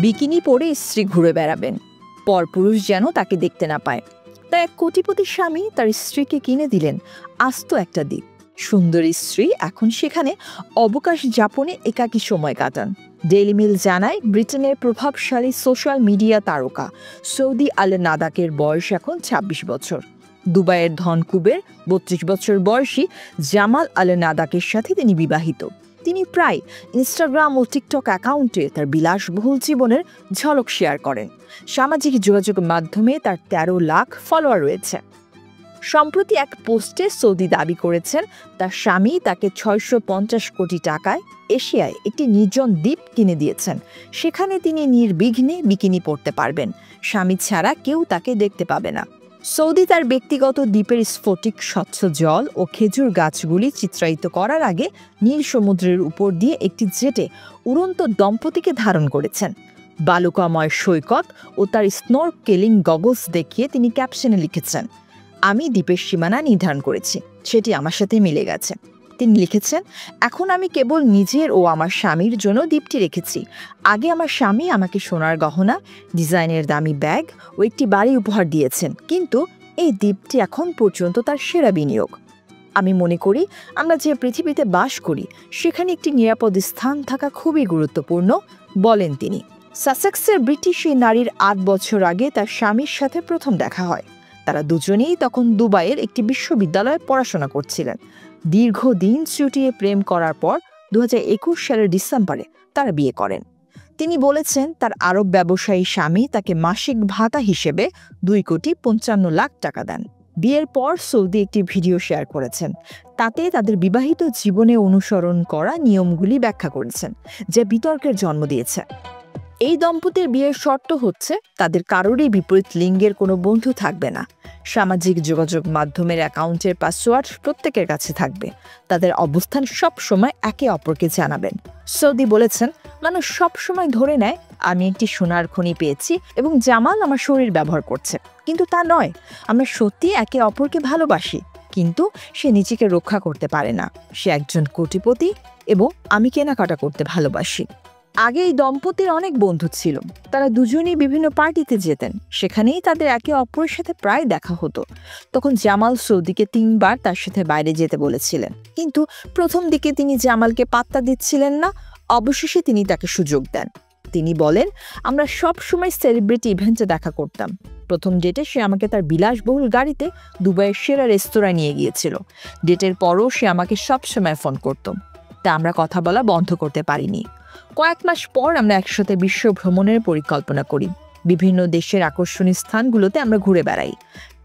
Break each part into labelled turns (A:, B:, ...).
A: Bikini পরে স্ত্রী ঘুরে বেড়াবেন, পরপুরুষ যেন তাকে দেখতে না পায়। তাই এক কোটিপতি স্বামী তার স্ত্রীকে কিনে দিলেন আস্ত একটা দ্বীপ। সুন্দরী স্ত্রী এখন সেখানে অবকাশ যাপনে একাকী সময় কাটান। ডেইলি মেইল জানায়, ব্রিটেনের প্রভাবশালী সোশ্যাল মিডিয়া তারকা সৌদি আল নাদাকের বয়স এখন ২৬ বছর। দুবাইয়ের ধনকুবের ৩২ বছর বয়সী জামাল আল নাদাকের সাথে তিনি বিবাহিত। তিনি প্রায় ইনস্টাগ্রাম ও টিকটক অ্যাকাউন্টে তার বিলাসবহুল জীবনের ঝলক শেয়ার করেন। সামাজিক যোগাযোগ মাধ্যমে তার ১৩ লাখ ফলোয়ার রয়েছে। সম্প্রতি এক পোস্টে সৌদি দাবি করেছেন তার স্বামী তাকে ৬৫০ কোটি টাকায় এশিয়ায় একটি নির্জন দ্বীপ কিনে দিয়েছেন। সেখানে তিনি নির্বিঘ্নে বিকিনি পরতে পারবেন, স্বামী ছাড়া কেউ তাকে দেখতে পাবে না। সৌদি তার ব্যক্তিগত দ্বীপের স্ফটিক স্বচ্ছ জল ও খেজুর গাছগুলি চিত্রায়িত করার আগে নীল সমুদ্রের উপর দিয়ে একটি জেটে উড়ন্ত দম্পতিকে ধারণ করেছেন। বালুকাময় সৈকত ও তার স্নরকেলিং গগলস দেখিয়ে তিনি ক্যাপশনে লিখেছেন, আমি দ্বীপের সীমানা নির্ধারণ করেছি, সেটি আমার সাথে মিলে গেছে। তিনি লিখেছেন, এখন আমি কেবল নিজের ও আমার স্বামীর জন্য দ্বীপটি রেখেছি। আগে আমার স্বামী আমাকে সোনার গহনা, ডিজাইনের দামি ব্যাগ ও একটি বাড়ি উপহার দিয়েছেন, কিন্তু এই দ্বীপটি এখন পর্যন্ত তার সেরা বিনিয়োগ। আমি মনে করি আমরা যে পৃথিবীতে বাস করি সেখানে একটি নিরাপদ স্থান থাকা খুবই গুরুত্বপূর্ণ, বলেন তিনি। সাসেক্সের ব্রিটিশ এই নারীর ৮ বছর আগে তার স্বামীর সাথে প্রথম দেখা হয়। তারা দুজনেই তখন দুবাইয়ের একটি বিশ্ববিদ্যালয়ে পড়াশোনা করছিলেন। দীর্ঘদিন চুটিয়ে প্রেম করার পর ২০২১ সালের ডিসেম্বরে তারা বিয়ে করেন। তিনি বলেছেন, তার আরব ব্যবসায়ী স্বামী তাকে মাসিক ভাতা হিসেবে ২,৫৫,০০,০০০ টাকা দেন। বিয়ের পর সৌদি একটি ভিডিও শেয়ার করেছেন। তাতে তাদের বিবাহিত জীবনে অনুসরণ করা নিয়মগুলি ব্যাখ্যা করেছেন, যা বিতর্কের জন্ম দিয়েছে। এই দম্পতির বিয়ের শর্ত হচ্ছে তাদের কারোরই বিপরীত লিঙ্গের কোনো বন্ধু থাকবে না। সামাজিক যোগাযোগ মাধ্যমের অ্যাকাউন্টের পাসওয়ার্ড প্রত্যেকের কাছে থাকবে। তাদের অবস্থান সব সময় একে অপরকে জানাবেন। সৌদি বলেছেন, মানুষ সব সময় ধরে নেয় আমি একটি সোনার খনি পেয়েছি এবং জামাল আমার শরীর ব্যবহার করছে, কিন্তু তা নয়। আমরা সত্যি একে অপরকে ভালোবাসি, কিন্তু সে নিজেকে রক্ষা করতে পারে না। সে একজন কোটিপতি এবং আমি কেনাকাটা করতে ভালোবাসি। আগে এই দম্পতির অনেক বন্ধু ছিল। তারা দুজনেই বিভিন্ন পার্টিতে যেতেন, সেখানেই তাদের একে অপরের সাথে প্রায় দেখা হতো। তখন জামাল সৌদিকে ৩ বার তার সাথে বাইরে যেতে বলেছিলেন, কিন্তু প্রথম দিকে তিনি জামালকে পাত্তা দিচ্ছিলেন না। অবশেষে তিনি তাকে সুযোগ দেন। তিনি বলেন, আমরা সব সময় সেলিব্রিটি ইভেন্টে দেখা করতাম। প্রথম ডেটে সে আমাকে তার বিলাসবহুল গাড়িতে দুবাইয়ের সেরা রেস্তোরাঁ নিয়ে গিয়েছিল। ডেটের পরও সে আমাকে সব সময় ফোন করত। তা আমরা কথা বলা বন্ধ করতে পারিনি। কয়েক মাস পর আমরা একসাথে বিশ্ব ভ্রমণের পরিকল্পনা করি। বিভিন্ন দেশের আকর্ষণীয় স্থানগুলোতে আমরা ঘুরে বেড়াই,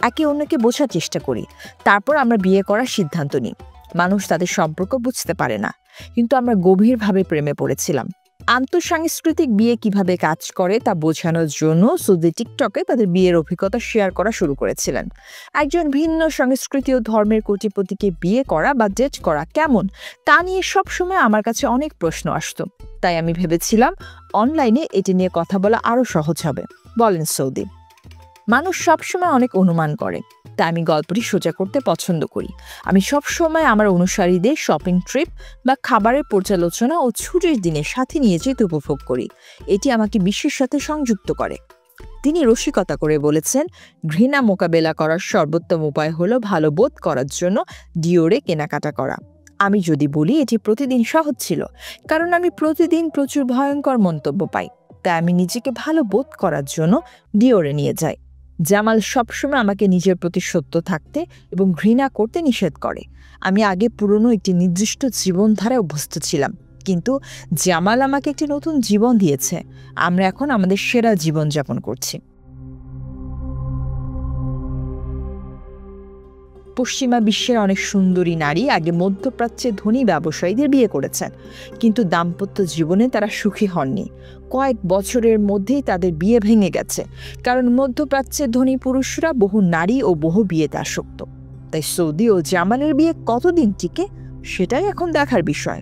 A: একে অন্যকে বোঝার চেষ্টা করি। তারপর আমরা বিয়ে করার সিদ্ধান্ত নিই। মানুষ তাদের সম্পর্ক বুঝতে পারে না, কিন্তু আমরা গভীরভাবে প্রেমে পড়েছিলাম। আন্তঃসাংস্কৃতিক বিয়ে কিভাবে কাজ করে তা বোঝানোর জন্য সৌদি টিকটকে তাদের বিয়ের অভিজ্ঞতা শেয়ার করা শুরু করেছিলেন। একজন ভিন্ন সংস্কৃতি ও ধর্মের কোটিপতিকে বিয়ে করা বা ডেট করা কেমন তা নিয়ে সবসময় আমার কাছে অনেক প্রশ্ন আসতো। তাই আমি ভেবেছিলাম অনলাইনে এটি নিয়ে কথা বলা আরও সহজ হবে, বলেন সৌদি। মানুষ সবসময় অনেক অনুমান করে, তাই আমি গল্পটি সোজা করতে পছন্দ করি। আমি সবসময় আমার অনুসারীদের শপিং ট্রিপ বা খাবারের পর্যালোচনা ও ছুটির দিনে সাথে নিয়ে যেতে উপভোগ করি। এটি আমাকে বিশ্বের সাথে সংযুক্ত করে। তিনি রসিকতা করে বলেছেন, ঘৃণা মোকাবেলা করার সর্বোত্তম উপায় হলো ভালো বোধ করার জন্য ডিওরে কেনাকাটা করা। আমি যদি বলি এটি প্রতিদিন সহজ ছিল, কারণ আমি প্রতিদিন প্রচুর ভয়ঙ্কর মন্তব্য পাই। তাই আমি নিজেকে ভালো বোধ করার জন্য ডিওরে নিয়ে যাই। জামাল সবসময় আমাকে নিজের প্রতি সত্য থাকতে এবং ঘৃণা করতে নিষেধ করে। আমি আগে পুরনো একটি নির্দিষ্ট জীবনধারায় অভ্যস্ত ছিলাম, কিন্তু জামাল আমাকে একটি নতুন জীবন দিয়েছে। আমরা এখন আমাদের সেরা জীবনযাপন করছি। পশ্চিমা বিশ্বের অনেক সুন্দরী নারী আগে মধ্যপ্রাচ্যে ধনী ব্যবসায়ীদের বিয়ে করেছেন, কিন্তু দাম্পত্য জীবনে তারা সুখী হননি। কয়েক বছরের মধ্যেই তাদের বিয়ে ভেঙে গেছে, কারণ মধ্যপ্রাচ্যের ধনী পুরুষরা বহু নারী ও বহু বিয়েতে আসক্ত। তাই সৌদি ও জামালের বিয়ে কতদিন টিকে সেটাই এখন দেখার বিষয়।